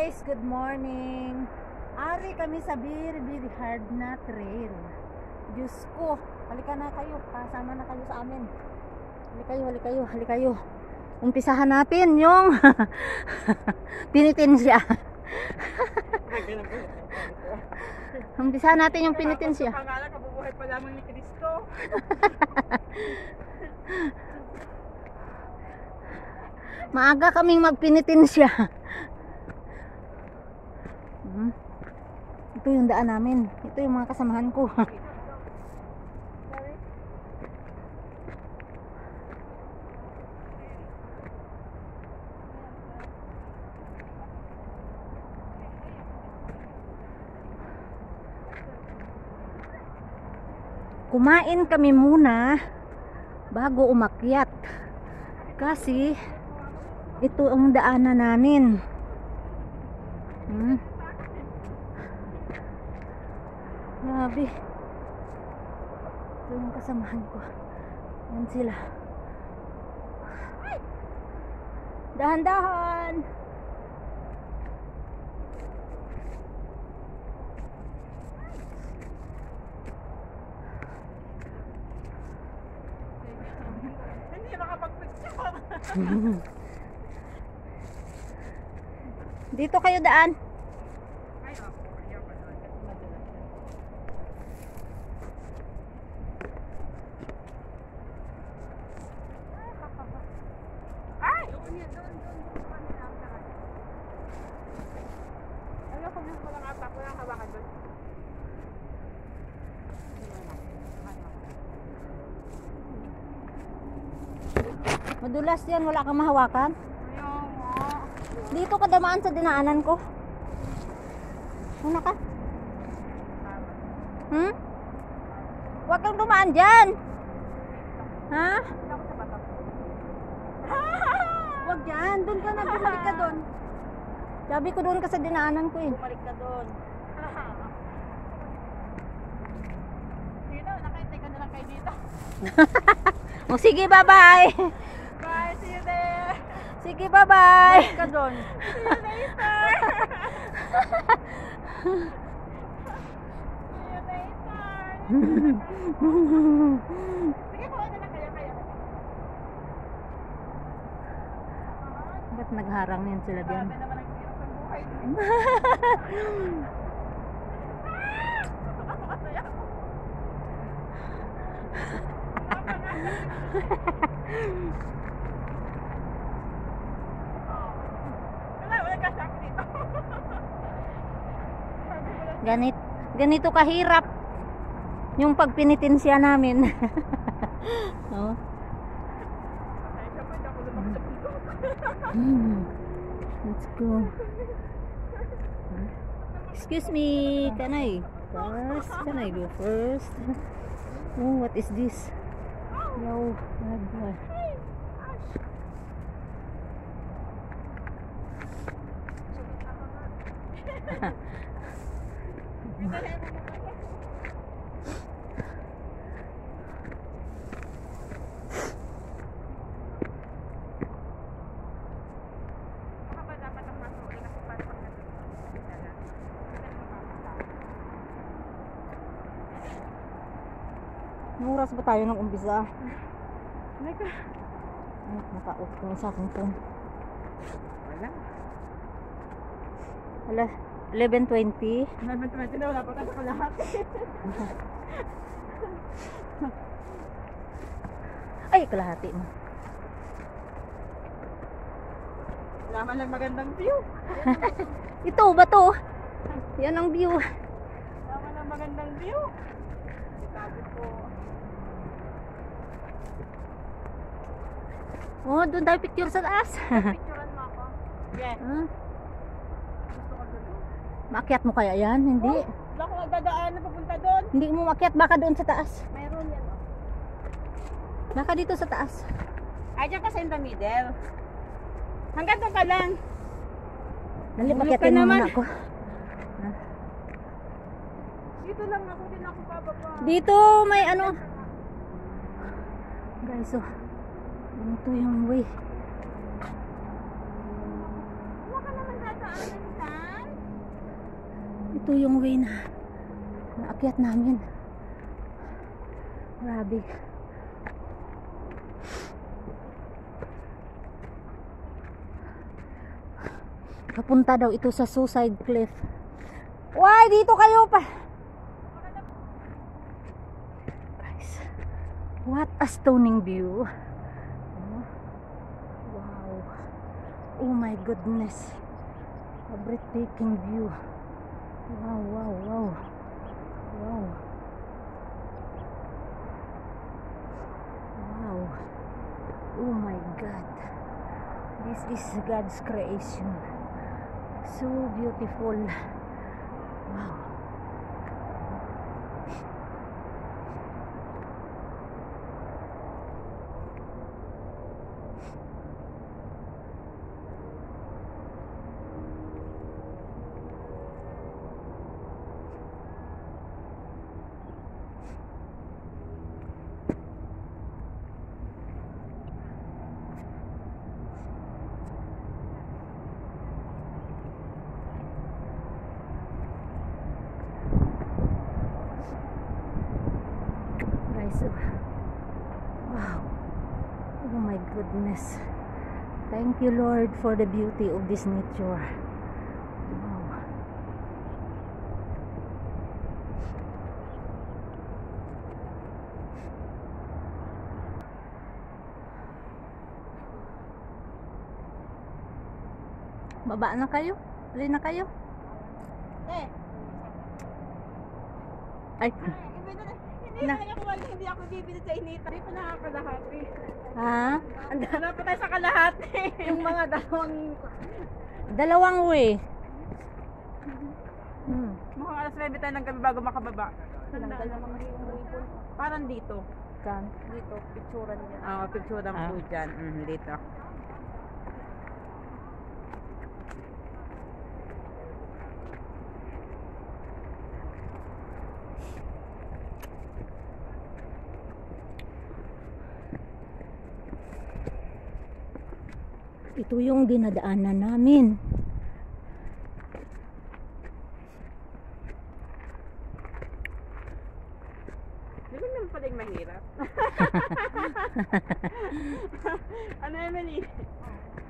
guys, good morning. Ari kami sa very hard na trail. Diyos ko, halika na kayo, kasama na kayo sa amin. Halika kayo. Umpisahan natin yung penitensya. Umpisahan natin yung penitensya. Pangalan, kabubuhay pa lamang ni Kristo. Maaga kaming magpenitensya. Ito yung daan namin. Ito yung mga kasamahan ko. Kumain kami muna bago umakyat. Kasi ito ang daanan namin. Grabe. Ito yung kasamahan ko. Yan sila. Dahan-dahan. Hindi makapag-picture. Dito kayo daan. Madulas yan, wala kang mahawakan. Dito ka damaan sa dinaanan ko. Una ka? Huwag kang dumaan dyan. Ha? Huwag dyan, doon ka na, bumalik ka doon. Sabi ko doon ka sa dinaanan ko eh. Bumalik ka doon. Dito, nakaintay ka na lang kayo dito. O sige, bye-bye. Bye, see you there. Sige, bye-bye. Bumalik ka doon. See you later. See you later. Sige, kuha na lang kayo. Ba't nagharang yan sila dyan? Grabe naman ang hirap ng buhay. Masaya ako. Wala kasi ako dito. Ganito kahirap yung pagpenitensya namin. Oh. Let's go. Excuse me, can I go first? Oh, what is this? No, my God. Anong oras ba tayo nung umpisa? Ay, naka-off ko sa aking phone. Wala. Hala, 11:20. 11:20 na, wala pa tayo sa kalahati. Ay, kalahati mo. Wala man lang magandang view. Ito ba to? Yan ang view. Wala man lang magandang view. Sabi ko. Oh, doon tayo picture sa taas. Picturean mo ako. Yes. Gusto ko doon. Maakyat mo kaya yan? Hindi. Wala ko magdadaan na papunta doon. Hindi mo maakyat, baka doon sa taas. Mayroon yan. Baka dito sa taas. Ay, dyan kasi in the middle. Hanggang doon ka lang. Dali, Hulog makyatin ka mo naman. muna ako. Dito lang ako din ako pababa. Dito may ano. Guys, so ito yung way. Wala ka naman dadaanan sa. Ito yung way na naakyat namin. Grabe. Papunta daw ito sa Suicide Cliff. Why, dito kayo pa. Guys, what a stunning view. Wow. Oh my goodness. A breathtaking view. Wow, wow, wow. Wow. Wow. Oh my God. This is God's creation. So beautiful. Wow. Wow. Oh my goodness. Thank you, Lord, for the beauty of this nature. Wow. Baba na kayo? Tuloy na kayo? Ay. Hindi ako bibili sa inita. Hindi pa nakakalahati. Ha? Andala pa tayo sa kalahati. Yung mga Dalawang way. Mukhang alas 9 tayo ng gabi bago makababa. Parang dito. Kan? Dito, picturean dyan. Oo, picturean po dyan. Dito. Ito yung dinadaanan namin. Di ba naman pala yung mahirap? Ano, Emily?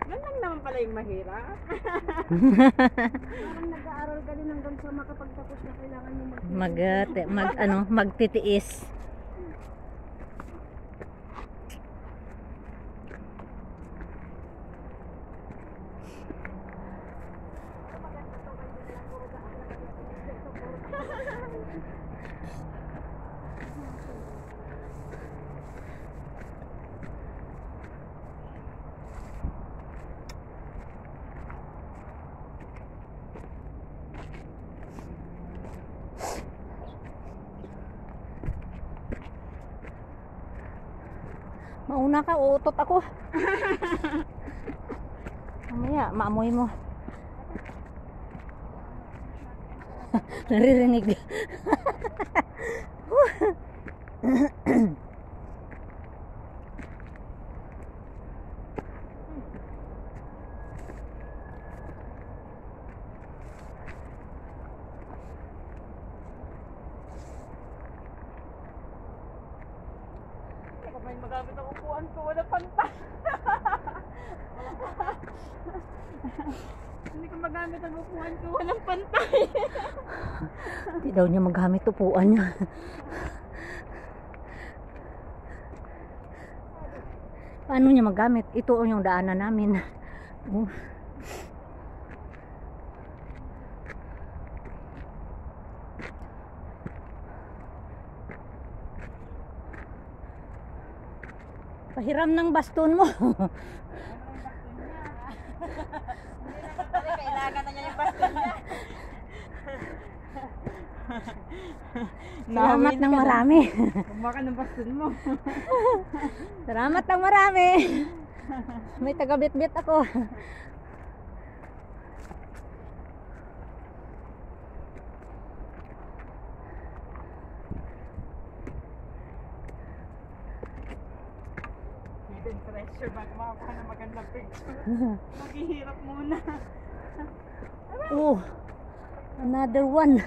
Ganun naman pala yung mahirap. Parang nag-aaral ka din hanggang sa makapagtapos na kailangan mo magtitiis. Mauna ka, uutot ako. Mamaya, maamoy mo. Naririnig. May magamit ang upuan ko, wala pantay. Hindi ko magamit ang upuan ko, walang pantay. Hindi daw niya magamit upuan niya. Paano niya magamit? Ito yung daanan namin. Oh. Pahiram ng baston mo. Kailangan na niya yung baston niya. Salamat ng marami. Baka ng baston mo. Salamat ng marami. May taga-bit-bit ako. Hidden treasure, bago makakuha ng magandang picture. Maghihirap muna. Another one.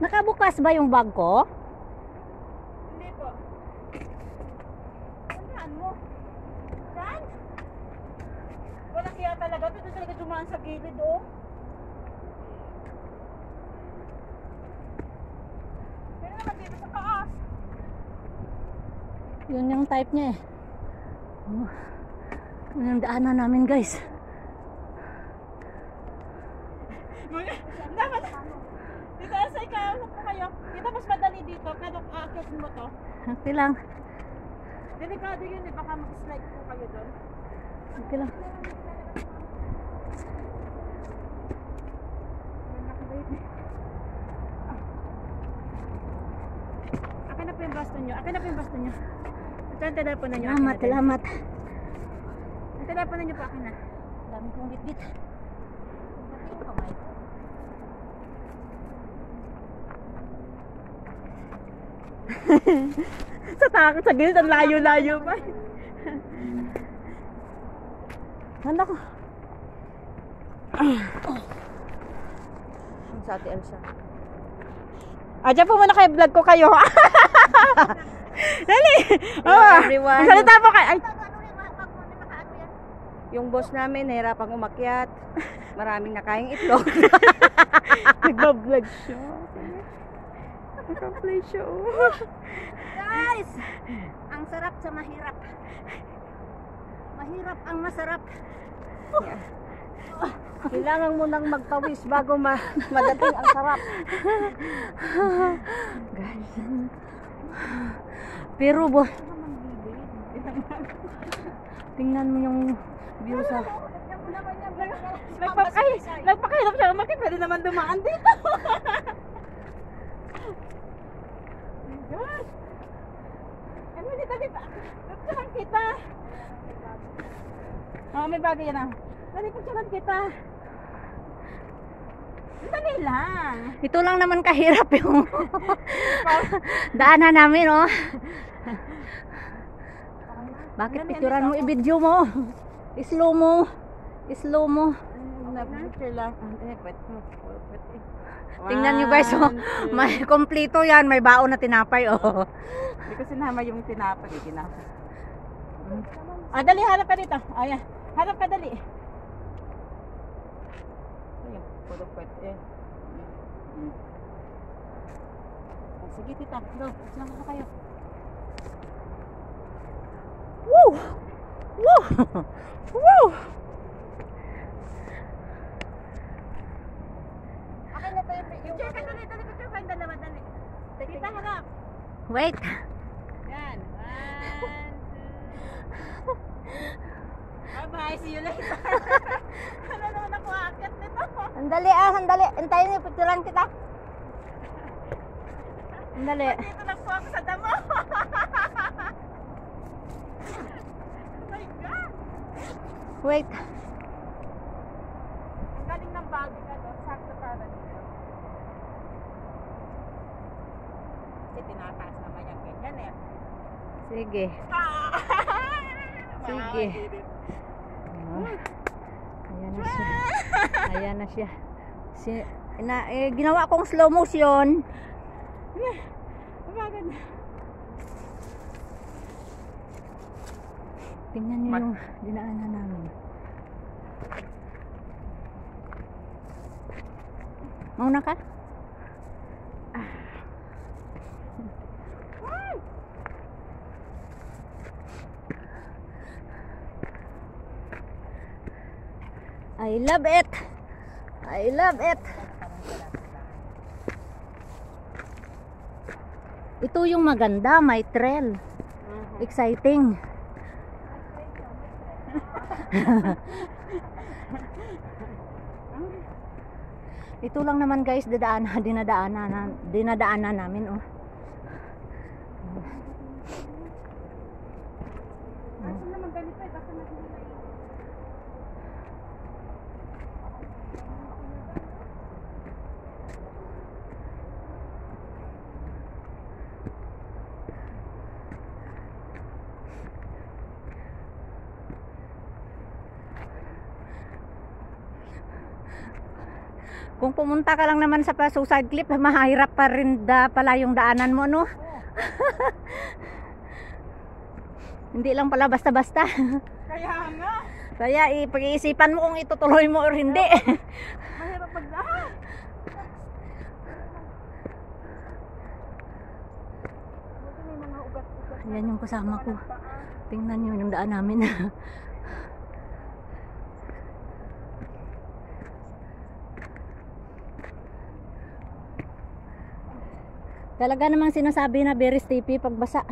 Nakabukas ba yung bag ko? Hindi po. Saan mo? Saan? Wala kaya talaga. Ito talaga dumaan sa gilid, oh. Pero naman dito sa taas. Yun yung type niya eh. Yun yung daanan namin guys. Dapat, dito sa ikaw, ano po kayo? Dito mas madali dito, pero akit mo to. Okay lang. Delikado yun eh, baka mag-slide po kayo doon. Okay lang. Akin na po yung baston nyo. Akin na po yung baston nyo. Ito ang teleponan nyo. Salamat, salamat. Ang teleponan nyo po akin na. Dami kong bitbit. Sa takot sa gilid, ang layo-layo pa. Handa ko. Sa ate Elsa. Diyan po muna kayo, vlog ko kayo. Dali! everyone. Salita po kayo. Ay, Yung boss namin, nahirapang umakyat. Maraming nakaing itlog. nagbablog siya. Naka-play siya. Guys! Ang sarap sa mahirap. Mahirap ang masarap. Kailangan mo nang magpawis bago madating ang sarap. Guys. Pero tingnan mo yung view sa Nagpakahirap siya umakit, pwede naman dumaan dito. Gosh! Ano dito dito? Picturean kita. May bagay yan ah. Dali, picturean kita. Dali lang. ito lang naman kahirap yung daanan namin, oh. Bakit picturean mo, i-video mo? I-slow mo. I-slow mo. Picture lang. Tingnan nyo guys, oh. May kompleto yan. May baon na tinapay, oh. Hindi ko sinama yung tinapay. Dali, hanap ka dito. Ayan. Hanap ka, dali. Ayan, puro kwet eh. Sige, tita. Go. Sama ka kayo. Woo! Woo! Woo! Akin na tayo. Picture ka, dali. Picture ka yung dalawa, dali. Tita, hanap. Wait. Yan. 1, 2. Bye-bye. See you later. Ano naman ako akit nito? Sandali, sandali. Antayin niyo, picturean kita. Sandali. Dito lang po ako sa damo. Oh my God. Wait. Ang galing ng bagay na doon. Sakto para dito. Kasi tinataas naman yung ganyan eh. Sige. Sige. Oh. Ayan na siya. Ayan na siya. Ginawa kong slow motion. Umagad. Tingnan niyo yung dinaanan namin. Mauna ka? I love it. I love it. Ito yung maganda, may trail. Exciting. Ito lang naman guys, dinadaanan namin, oh. pa, basta maghihila yun. Kung pumunta ka lang naman sa Suicide Cliff, mahirap pa rin pala yung daanan mo, no? Hindi lang pala basta-basta. Kaya nga. Kaya pag-iisipan mo kung itutuloy mo or hindi. Mahirap magdaan. Buti may mga ugat-ugat. Ayan yung kasama ko. Tingnan nyo yung daan namin. Talaga namang sinasabi na very steepy pag basa.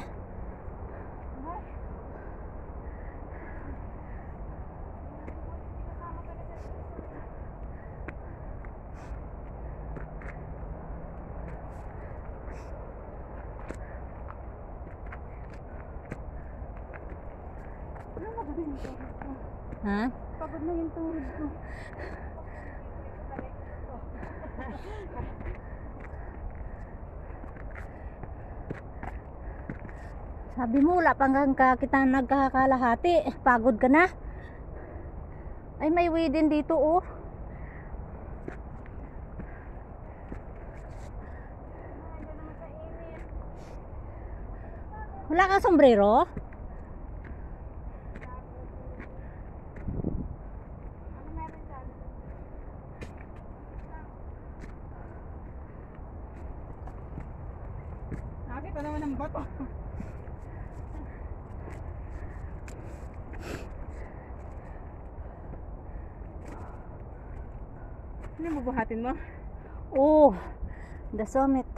Ha? Pagod na yung tuhod ko. Sabi mo, wala pang kita nagkakalahati. Pagod ka na. Ay, may way din dito, oh. Wala ka sombrero? Nakakita naman ng bato. Ano yung bubuhatin mo? Oh, the summit.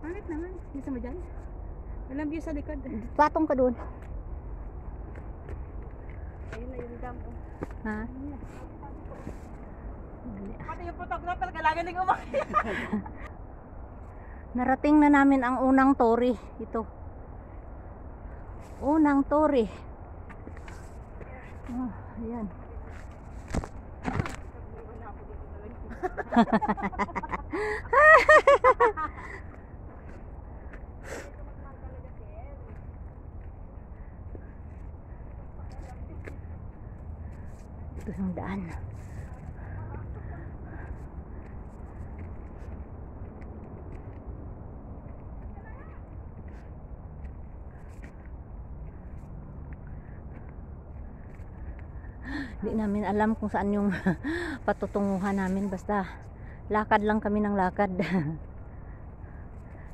Pangit naman. Gusto mo dyan? Walang view sa likod. Patong ka dun. Ayun na yung dam. Ha? Pati yung photographer, kailangan din umakyat. Narating na namin ang unang tori. Ito. Unang tori. Oh, ayan. Ito yung daan. Hindi namin alam kung saan yung patutunguhan namin, basta lakad lang kami ng lakad.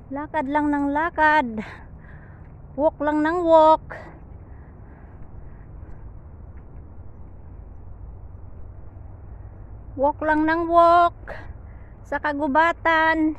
Lakad lang ng lakad. Walk lang ng walk. Walk lang ng walk sa kagubatan.